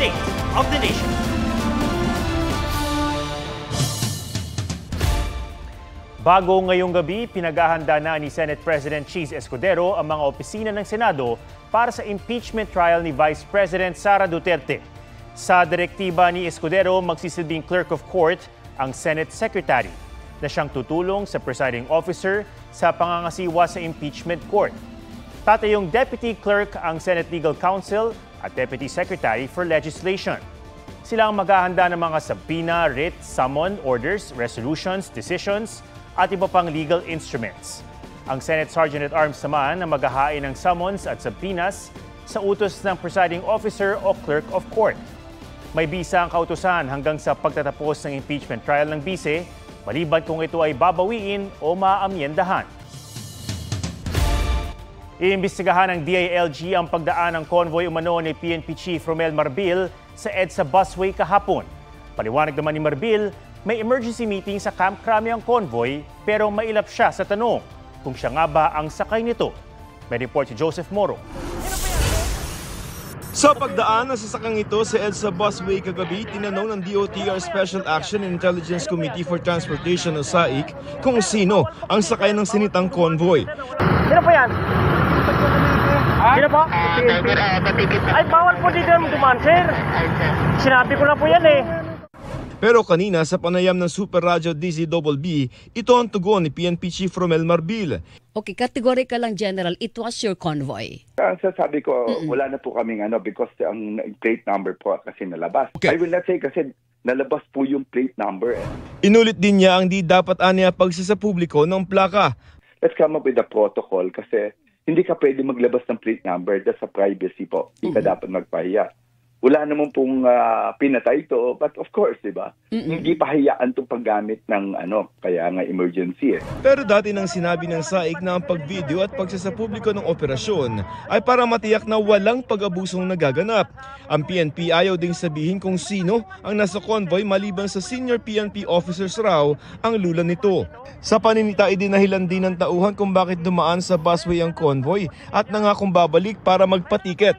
State of the Nation. Bago ngayong gabi, pinaghahanda na ni Senate President Cheese Escudero ang mga opisina ng Senado para sa impeachment trial ni Vice President Sara Duterte. Sa direktiba ni Escudero, magsisilbing clerk of court ang Senate Secretary na siyang tutulong sa presiding officer sa pangangasiwa sa impeachment court. Tatayong Deputy Clerk ang Senate Legal Counsel at Deputy Secretary for Legislation. Sila ang maghahanda ng mga subpoena, writ, summon, orders, resolutions, decisions at iba pang legal instruments. Ang Senate Sergeant-at-Arms naman ang maghahain ng summons at subpoenas sa utos ng presiding officer o clerk of court. May bisa ang kautusan hanggang sa pagtatapos ng impeachment trial ng bise, maliban kung ito ay babawiin o maaamyendahan. Iimbestigahan ng DILG ang pagdaan ng convoy umano ni PNP Chief Romel Marbil sa EDSA busway kahapon. Paliwanag naman ni Marbil, may emergency meeting sa Camp Crame ang convoy pero mailap siya sa tanong kung siya nga ba ang sakay nito. May report si Joseph Moro. Sa pagdaan ng sasakyang ito sa EDSA busway kagabi, tinanong ng DOTR Special Action and Intelligence Committee for Transportation o SAIC kung sino ang sakay ng sinitang convoy. Sino po yan? Sino po? Ay, bawal po dito dumaan, sir. Sinabi ko na po yan eh. Pero kanina sa panayam ng Super Radio DZBB, ito ang tugon ni PNP Chief Romel Marbil. Okay, categorical lang general, it was your convoy. Ang sasabi ko, wala na po kaming because ang plate number po kasi nalabas. Okay. I will not say kasi nalabas po yung plate number. Inulit din niya ang di dapat aniya pagsasapubliko ng plaka. Let's come up with a protocol kasi hindi ka pwede maglabas ng plate number. That's a privacy po. Hindi ka dapat magpahiya. Wala naman pong pinatay ito, but of course, di ba? Hindi pahayaan itong paggamit ng kaya nga emergency eh. Pero dati nang sinabi ng SAIC na ang pagvideo at pagsasapubliko ng operasyon ay para matiyak na walang pag-abusong nagaganap. Ang PNP ayaw ding sabihin kung sino ang nasa convoy maliban sa senior PNP officers raw ang lula nito. Sa paninita, idinahilan din ng tauhan kung bakit dumaan sa busway ang convoy at nangakong babalik para magpatiket.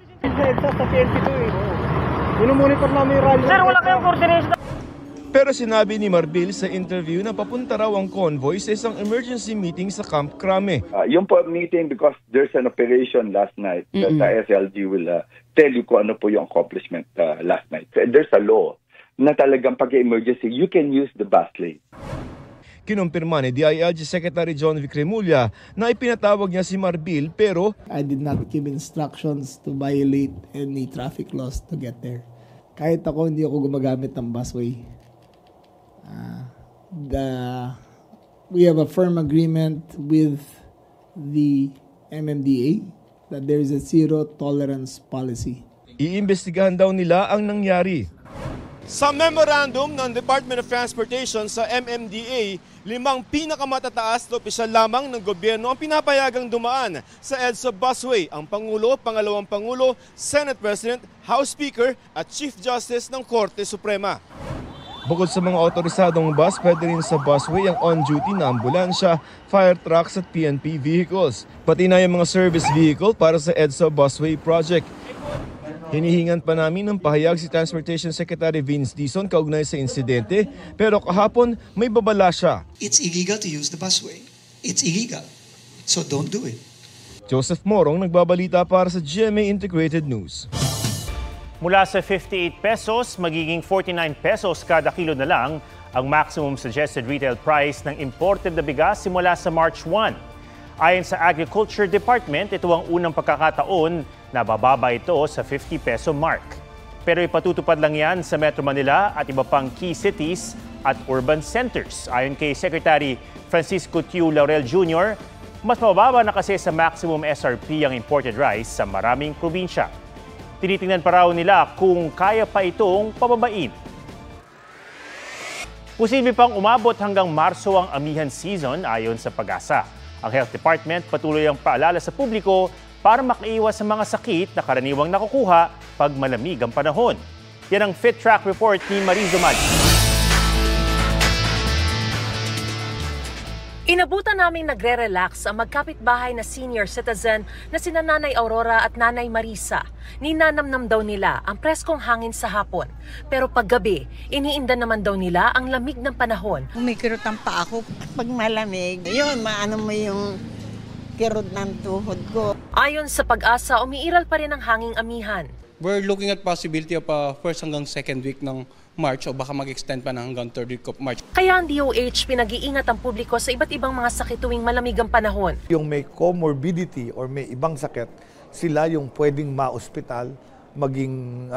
Minumonitor namin yung rally. Sir, wala kayong coordination. Pero sinabi ni Marbil sa interview na papunta raw ang convoy sa isang emergency meeting sa Camp Crame. Yung po meeting because there's an operation last night that the SLG will tell you kung ano po yung accomplishment last night. There's a law na talagang pag-emergency, you can use the bus lane. Kinumpirma ni DILG Secretary John Vicremulla na ipinatawag niya si Marbil pero I did not give instructions to violate any traffic laws to get there. Kahit ako, hindi ako gumagamit ng busway. We have a firm agreement with the MMDA that there is a zero tolerance policy. Iimbestigahan daw nila ang nangyari. Sa memorandum ng Department of Transportation sa MMDA, 5 pinakamatataas na opisyal lamang ng gobyerno ang pinapayagang dumaan sa EDSA busway, ang Pangulo, Pangalawang Pangulo, Senate President, House Speaker at Chief Justice ng Korte Suprema. Bukod sa mga otorisadong bus, pwede rin sa busway ang on-duty na ambulansya, fire trucks at PNP vehicles. Pati na yung mga service vehicle para sa EDSA busway project. Hinihingan pa namin ng pahayag si Transportation Secretary Vince Dizon kaugnay sa insidente, pero kahapon may babala siya. It's illegal to use the busway. It's illegal. So don't do it. Joseph Morong nagbabalita para sa GMA Integrated News. Mula sa 58 pesos, magiging 49 pesos kada kilo na lang ang maximum suggested retail price ng imported na bigas simula sa March 1. Ayon sa Agriculture Department, ito ang unang pagkakataon na bababa ito sa 50 peso mark. Pero ipatutupad lang yan sa Metro Manila at iba pang key cities at urban centers. Ayon kay Secretary Francisco Tiu Laurel Jr., mas mababa na kasi sa maximum SRP ang imported rice sa maraming probinsya. Tinitingnan pa raw nila kung kaya pa itong pababain. Posible pang umabot hanggang Marso ang amihan season ayon sa Pag-asa. Ang Health Department patuloy ang paalala sa publiko para makaiwas sa mga sakit na karaniwang nakukuha pag malamig ang panahon. Yan ang Fit Track Report ni Marizo Mali. Inabutan naming nagre-relax ang magkapitbahay na senior citizen na sina Nanay Aurora at Nanay Marisa. Ninanamnam daw nila ang preskong hangin sa hapon. Pero paggabi, iniinda naman daw nila ang lamig ng panahon. Kumikirot ang paa ko pag malamig. Yun, maano mo yung kirot ng tuhod ko. Ayon sa Pag-asa, umiiral pa rin ang hanging amihan. We're looking at possibility of first hanggang second week ng March o baka mag-extend pa na hanggang third week of March. Kaya ang DOH pinag-iingat ang publiko sa iba't ibang mga sakit tuwing malamig ang panahon. Yung may comorbidity or may ibang sakit, sila yung pwedeng ma-ospital, maging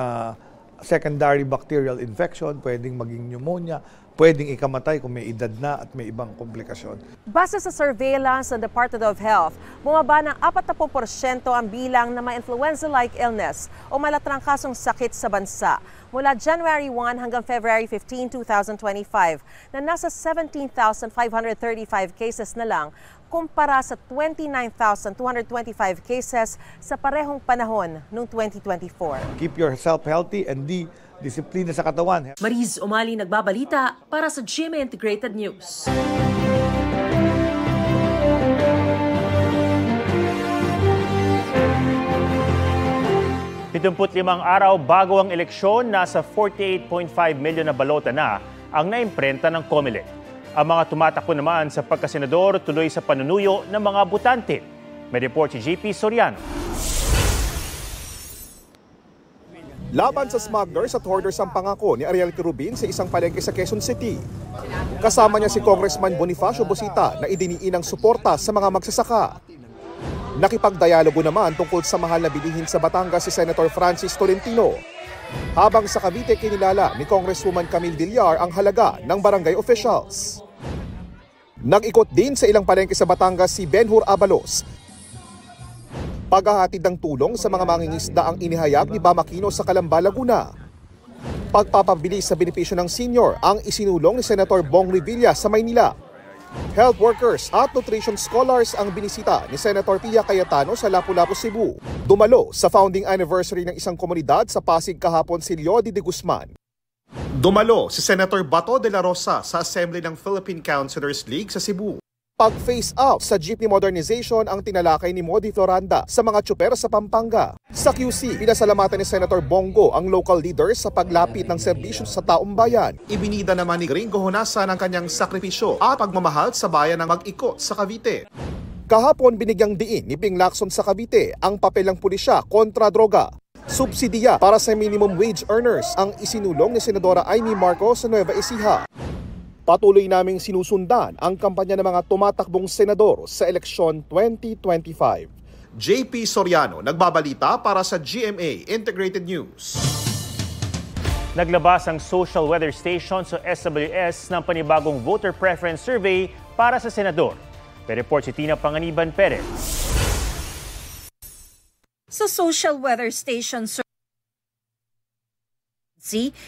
secondary bacterial infection, pwedeng maging pneumonia, pwedeng ikamatay kung may edad na at may ibang komplikasyon. Base sa surveillance ng Department of Health, bumaba ng 40% ang bilang na may influenza-like illness o malatrangkasong sakit sa bansa mula January 1 hanggang February 15, 2025 na nasa 17,535 cases na lang kumpara sa 29,225 cases sa parehong panahon noong 2024. Keep yourself healthy and disiplina sa katawan. Mariz Umali nagbabalita para sa GMA Integrated News. limang araw bago ang eleksyon, nasa 48.5 milyon na balota na ang naimprenta ng COMELEC. Ang mga tumatakbo naman sa pagkasenador tuloy sa panunuyo ng mga botante. May report si JP Soriano. Laban sa smugglers at hoarders ang pangako ni Ariel Quirubin sa isang palengke sa Quezon City. Kasama niya si Congressman Bonifacio Busita na idiniin ang suporta sa mga magsasaka. Nakipagdialogo naman tungkol sa mahal na bilihin sa Batangas si Senator Francis Tolentino. Habang sa Cavite kinilala ni Congresswoman Camille Villar ang halaga ng barangay officials. Nag-ikot din sa ilang palengke sa Batangas si Benhur Abalos. Paghahatid ng tulong sa mga mangingisda ang inihayag ni Bam Aquino sa Calamba, Laguna. Pagpapabilis sa benepisyo ng senior ang isinulong ni Senator Bong Revilla sa Maynila. Health workers at nutrition scholars ang binisita ni Senator Pia Cayetano sa Lapu-Lapu, Cebu. Dumalo sa founding anniversary ng isang komunidad sa Pasig kahapon si Leody de Guzman. Dumalo si Senator Bato de la Rosa sa Assembly ng Philippine Councilors League sa Cebu. Pag-face out sa jeepney modernization ang tinalakay ni Modi Floranda sa mga tsuper sa Pampanga. Sa QC, pinasalamatan ni Senator Bongo ang local leaders sa paglapit ng serbisyo sa taong bayan. Ibinida naman ni Gringo Honasan ang kanyang sakripisyo at pagmamahal sa bayan ng mag-ikot sa Cavite. Kahapon binigyang diin ni Ping Lacson sa Cavite ang papel ng pulisya kontra droga. Subsidiya para sa minimum wage earners ang isinulong ni Senadora Amy Marcos sa Nueva Ecija. Patuloy naming sinusundan ang kampanya ng mga tumatakbong senador sa eleksyon 2025. JP Soriano, nagbabalita para sa GMA Integrated News. Naglabas ang Social Weather Station sa SWS ng panibagong voter preference survey para sa senador. May report si Tina Panganiban Perez. Sa Social Weather Station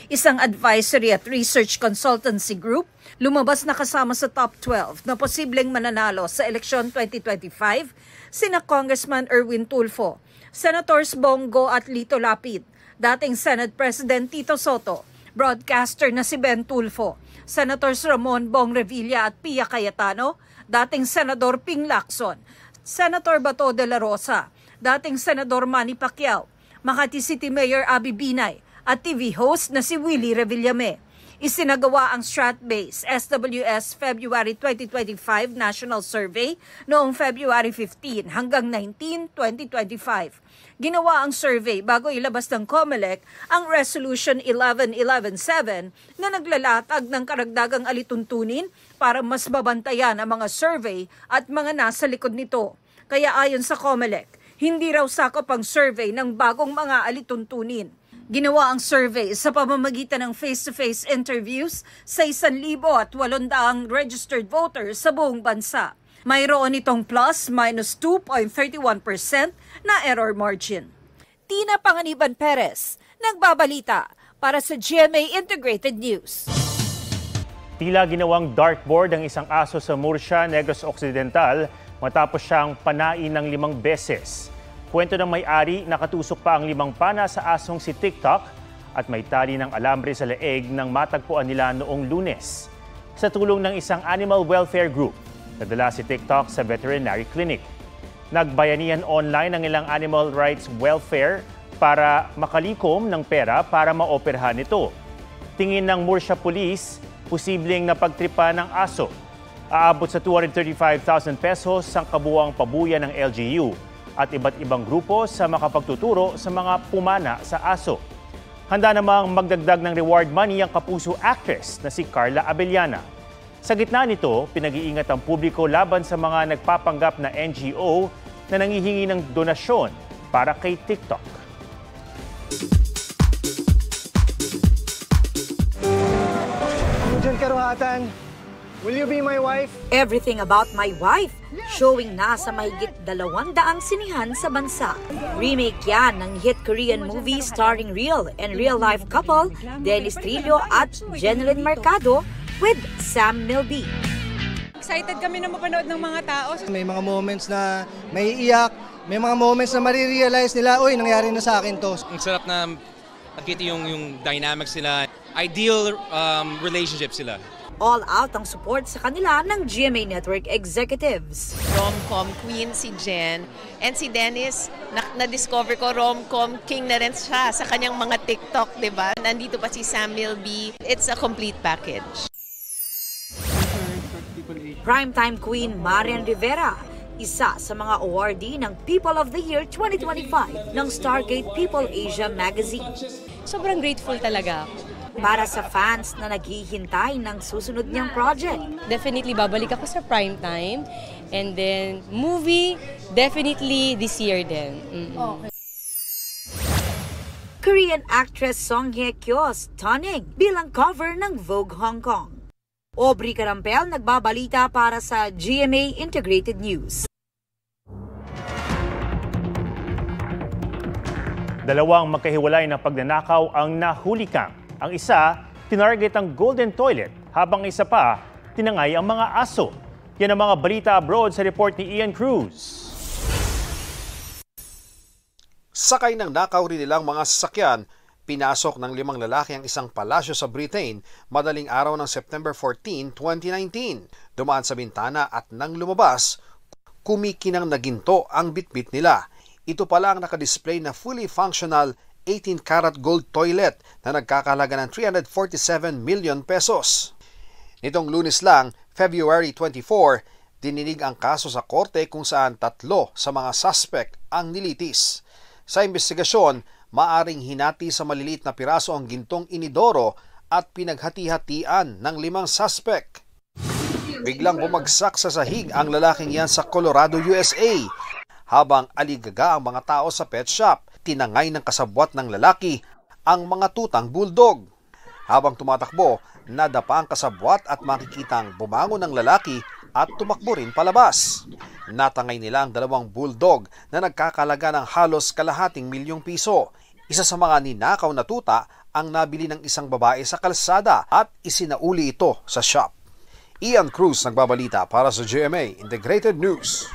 isang advisory at research consultancy group, lumabas na kasama sa top 12 na posibleng mananalo sa eleksyon 2025 sina Congressman Erwin Tulfo, Senators Bongo at Lito Lapid, dating Senate President Tito Soto, broadcaster na si Ben Tulfo, Senators Ramon Bong Revilla at Pia Cayetano, dating Senador Ping Lacson, Senator Bato de la Rosa, dating Senador Manny Pacquiao, Makati City Mayor Abby Binay, at TV host na si Willie Revillame. Isinagawa ang Strat-based SWS February 2025 National Survey noong February 15 hanggang 19, 2025. Ginawa ang survey bago ilabas ng COMELEC ang Resolution 11117 na naglalatag ng karagdagang alituntunin para mas mabantayan ang mga survey at mga nasa likod nito. Kaya ayon sa COMELEC, hindi raw sakop ang survey ng bagong mga alituntunin. Ginawa ang survey sa pamamagitan ng face-to-face interviews sa 1,800 registered voters sa buong bansa. Mayroon itong plus-minus 2.31% na error margin. Tina Panganiban Perez, nagbabalita para sa GMA Integrated News. Tila ginawang dartboard ang isang aso sa Murcia, Negros Occidental matapos siyang panain ng 5 beses. Kwento ng may-ari, nakatusok pa ang 5 pana sa asong si TikTok at may tali ng alambre sa leeg nang matagpuan nila noong Lunes. Sa tulong ng isang animal welfare group, Nadala si TikTok sa veterinary clinic. Nagbayanihan online ang ilang animal rights welfare para makalikom ng pera para maoperahan ito. Tingin ng Murcia Police, posibleng napagtripa ng aso. Aabot sa 235,000 pesos ang kabuuang pabuya ng LGU at iba't ibang grupo sa makapagtuturo sa mga pumana sa aso. Handa namang magdagdag ng reward money ang kapuso actress na si Carla Abellana. Sa gitna nito, pinag-iingat ang publiko laban sa mga nagpapanggap na NGO na nangihingi ng donasyon para kay TikTok. Jen Karuhatan, will you be my wife? Everything About My Wife, showing na sa mahigit 200 sinihan sa bansa. Remake yan ng hit Korean movie starring real and real-life couple Dennis Trillo at Jeneline Mercado with Sam Milby. Excited kami na mapanood ng mga tao. May mga moments na may iyak, may mga moments na marirealize nila, uy, nangyari na sa akin to. Ang sarap na nakita yung dynamics nila. Ideal relationship sila. All out ang support sa kanila ng GMA Network executives. Rom-com queen si Jen, and si Dennis, na-discover ko rom-com king na rin siya sa kanyang mga TikTok, di ba? Nandito pa si Sam Milby. It's a complete package. Primetime Queen Marian Rivera, isa sa mga awardee ng People of the Year 2025 ng Stargate People Asia Magazine. Sobrang grateful talaga ako. Para sa fans na naghihintay ng susunod niyang project. Definitely babalik ako sa primetime. And then movie, definitely this year din. Okay. Korean actress Song Hye Kyo stunning bilang cover ng Vogue Hong Kong. Aubrey Carampel nagbabalita para sa GMA Integrated News. Dalawang magkahiwalay na pagnanakaw ang nahulikang. Ang isa, tinarget ang golden toilet, habang isa pa, tinangay ang mga aso. Yan ang mga balita abroad sa report ni Ian Cruz. Sakay ng nakaw rin nilang mga sasakyan, pinasok ng 5 lalaki ang isang palasyo sa Britain madaling araw ng September 14, 2019. Dumaan sa bintana at nang lumabas, kumikinang na ginto ang bitbit nila. Ito pala ang nakadisplay na fully functional 18-karat gold toilet na nagkakahalaga ng 347 million pesos. Nitong Lunes lang, February 24, dininig ang kaso sa korte kung saan 3 sa mga suspect ang nilitis. Sa investigasyon, maaring hinati sa maliliit na piraso ang gintong inidoro at pinaghati-hatian ng 5 suspect. Biglang bumagsak sa sahig ang lalaking yan sa Colorado, USA. Habang aligaga ang mga tao sa pet shop, tinangay ng kasabwat ng lalaki ang mga tutang bulldog. Habang tumatakbo, nadapa ang kasabwat at makikitang bumangon ng lalaki at tumakbo rin palabas. Natangay nila ang 2 bulldog na nagkakalaga ng halos ₱250,000. Isa sa mga ninakaw na tuta ang nabili ng isang babae sa kalsada at isinauli ito sa shop. Ian Cruz nagbabalita para sa GMA Integrated News.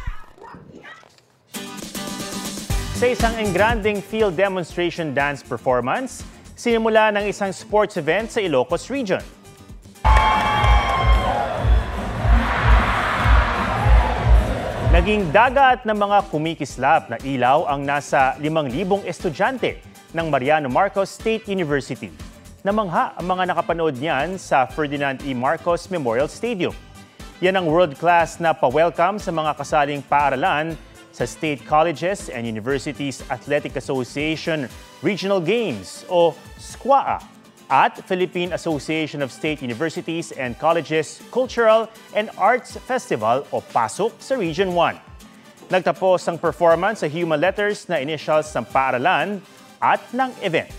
Sa isang engranding field demonstration dance performance, sinimula ng isang sports event sa Ilocos Region. Naging dagat ng mga kumikislap na ilaw ang nasa 5,000 estudyante ng Mariano Marcos State University. Namangha ang mga nakapanood niyan sa Ferdinand E. Marcos Memorial Stadium. Yan ang world-class na pa-welcome sa mga kasaling paaralan sa State Colleges and Universities Athletic Association Regional Games o SCUAA at Philippine Association of State Universities and Colleges Cultural and Arts Festival o PASOK sa Region 1. Nagtapos ang performance sa human letters na initials ng paaralan at ng event.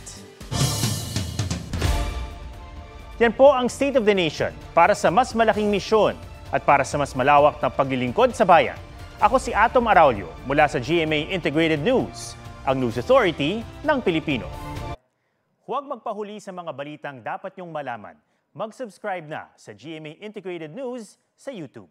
Yan po ang State of the Nation para sa mas malaking misyon at para sa mas malawak na paglilingkod sa bayan. Ako si Atom Araulio mula sa GMA Integrated News, ang News Authority ng Pilipino. Huwag magpahuli sa mga balitang dapat niyong malaman. Mag-subscribe na sa GMA Integrated News sa YouTube.